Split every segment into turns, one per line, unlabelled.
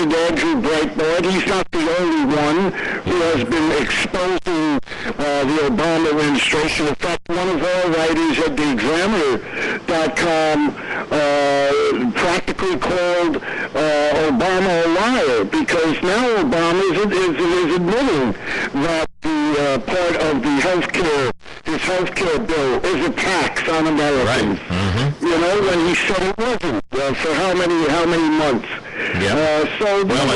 mentioned Andrew Breitbart. He's not the only one who has been exposing the Obama administration. In fact, one of our writers at theexaminer.com practically called Obama a liar, because now Obama is admitting that the part of the his healthcare bill is a tax on Americans.
Right. Mm-hmm.
You know, when he said it wasn't for how many months?
Yeah.
Well,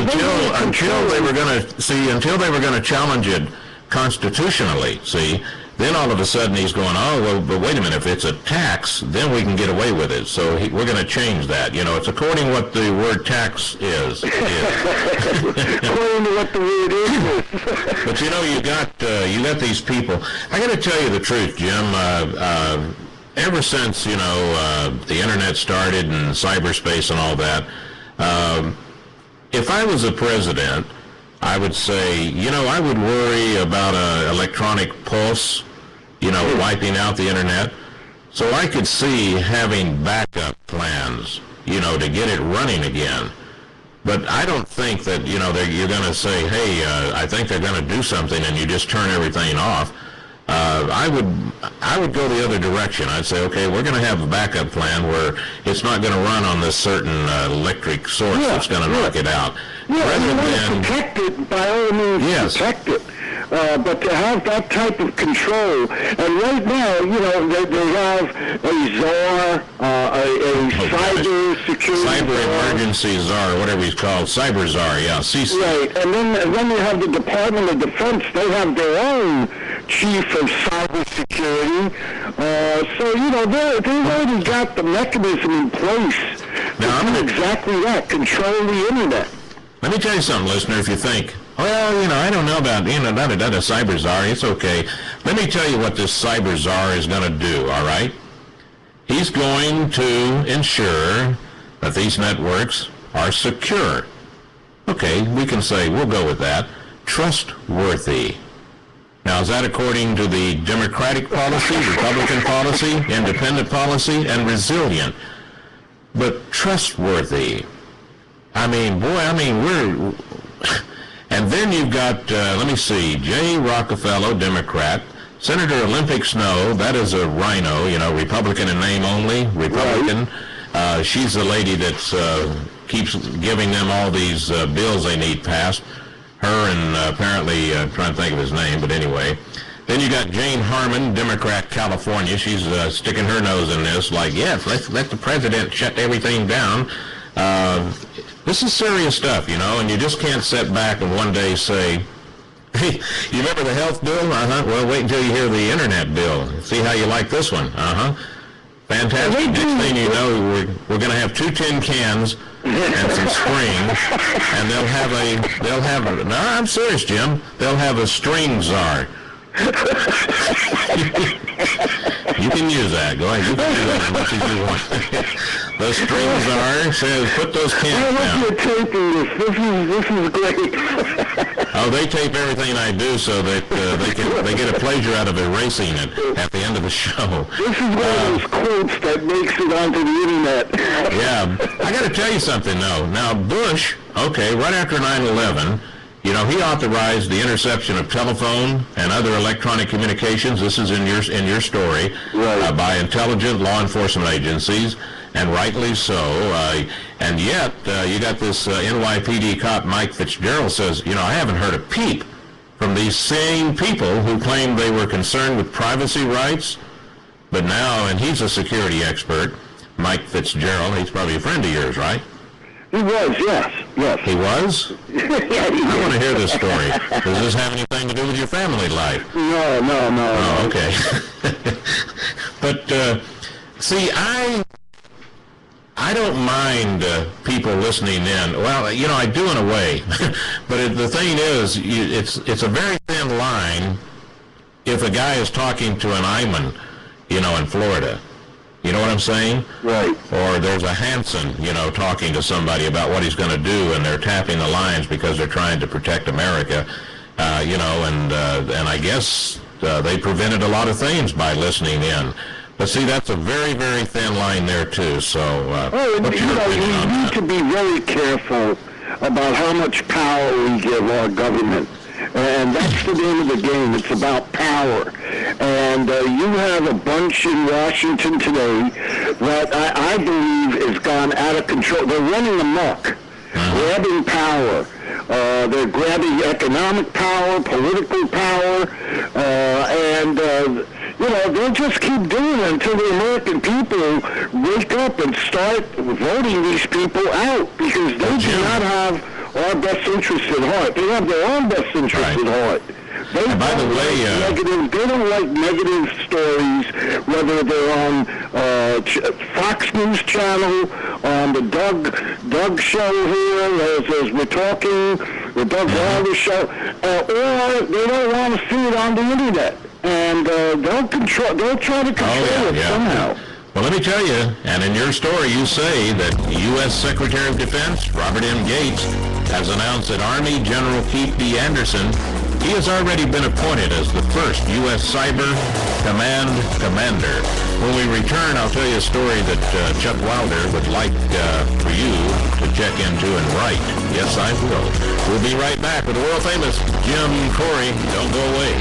until they were going to challenge it constitutionally, see, then all of a sudden he's going, oh, well, but wait a minute, if it's a tax, then we can get away with it. So we're going to change that. You know, it's according to what the word tax is.
According to what the word is.
But you know, you got these people. I got to tell you the truth, Jim. Ever since, the internet started and cyberspace and all that, if I was a president, I would say, I would worry about an electronic pulse, wiping out the internet. So I could see having backup plans, to get it running again. But I don't think that, you're going to say, hey, I think they're going to do something, and you just turn everything off. I would go the other direction. I'd say, okay, we're going to have a backup plan where it's not going to run on this certain electric source that's going to knock it out.
Yeah, you want to protect it, by all means, protect it. But to have that type of control, and right now, they have a czar, a cyber security
cyber emergency czar, whatever he's called, cyber czar,
Right, and then you have the Department of Defense. They have their own chief of cyber security. So they've already got the mechanism in place to do exactly that, control the internet.
Let me tell you something, listener, if you think, well, I don't know about, not a cyber czar, it's okay. Let me tell you what this cyber czar is going to do, all right? He's going to ensure that these networks are secure. Okay, we can say, we'll go with that. Trustworthy. Now, is that according to the Democratic policy, Republican policy, independent policy, and resilient? But trustworthy. We're... And then you've got, let me see, Jay Rockefeller, Democrat, Senator Olympic Snow, that is a rhino, Republican in name only, Republican. Right. She's the lady that keeps giving them all these bills they need passed. Her and apparently, trying to think of his name, but anyway. Then you got Jane Harmon, Democrat, California. She's sticking her nose in this, like, yes, let's let the president shut everything down. This is serious stuff, and you just can't sit back and one day say, hey, you remember the health bill? Well, wait until you hear the internet bill. See how you like this one. Fantastic. Next thing you know, we're going to have 2 tin cans and some springs, and they'll have a, no, I'm serious, Jim, they'll have a string czar. You can use that. Go ahead. You can do that as much as you want. The string czar says, put those cans down.
You're taping this. This is great.
Oh, they tape everything I do so that they get a pleasure out of erasing it at the end of the show.
This is one of those quotes that makes it onto the internet.
Yeah. I got to tell you something, though. Now, Bush, okay, right after 9/11, he authorized the interception of telephone and other electronic communications. This is in your story,
right.
By intelligent law enforcement agencies, and rightly so. And yet, you got this NYPD cop, Mike Fitzgerald, says, I haven't heard a peep from these same people who claimed they were concerned with privacy rights. But now, and he's a security expert, Mike Fitzgerald. He's probably a friend of yours, right?
He was, yes.
He was?
Yeah, he
I want to hear this story. Does this have anything to do with your family life?
No.
Oh, okay. But, see, I don't mind people listening in. Well, I do in a way. But the thing is, it's a very thin line if a guy is talking to an Iman, in Florida. You know what I'm saying?
Right.
Or there's a Hanson, talking to somebody about what he's going to do, and they're tapping the lines because they're trying to protect America, and I guess they prevented a lot of things by listening in. But see, that's a very, very thin line there too. So,
you need to be very careful about how much power we give our government. And that's the name of the game. It's about power. And you have a bunch in Washington today that I believe has gone out of control. They're running amok, grabbing power. They're grabbing economic power, political power, and they'll just keep doing it until the American people wake up and start voting these people out, because they do not have our best interests at heart. They have their own best interests at heart. They don't like negative stories, whether they're on Fox News Channel, on the Doug show here, as we're talking, the Doug Wilder show, or they don't want to see it on the internet, and they'll try to control it somehow.
Well, let me tell you, and in your story you say that U.S. Secretary of Defense Robert M. Gates has announced that Army General Keith D. Anderson, he has already been appointed as the first U.S. Cyber Command Commander. When we return, I'll tell you a story that Chuck Wilder would like for you to check into and write. Yes, I will. We'll be right back with the world-famous Jim Kouri. Don't go away.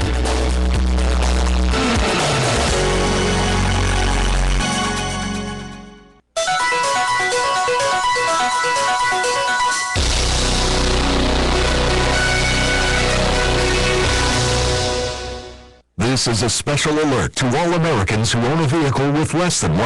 This is a special alert to all Americans who own a vehicle with less than 100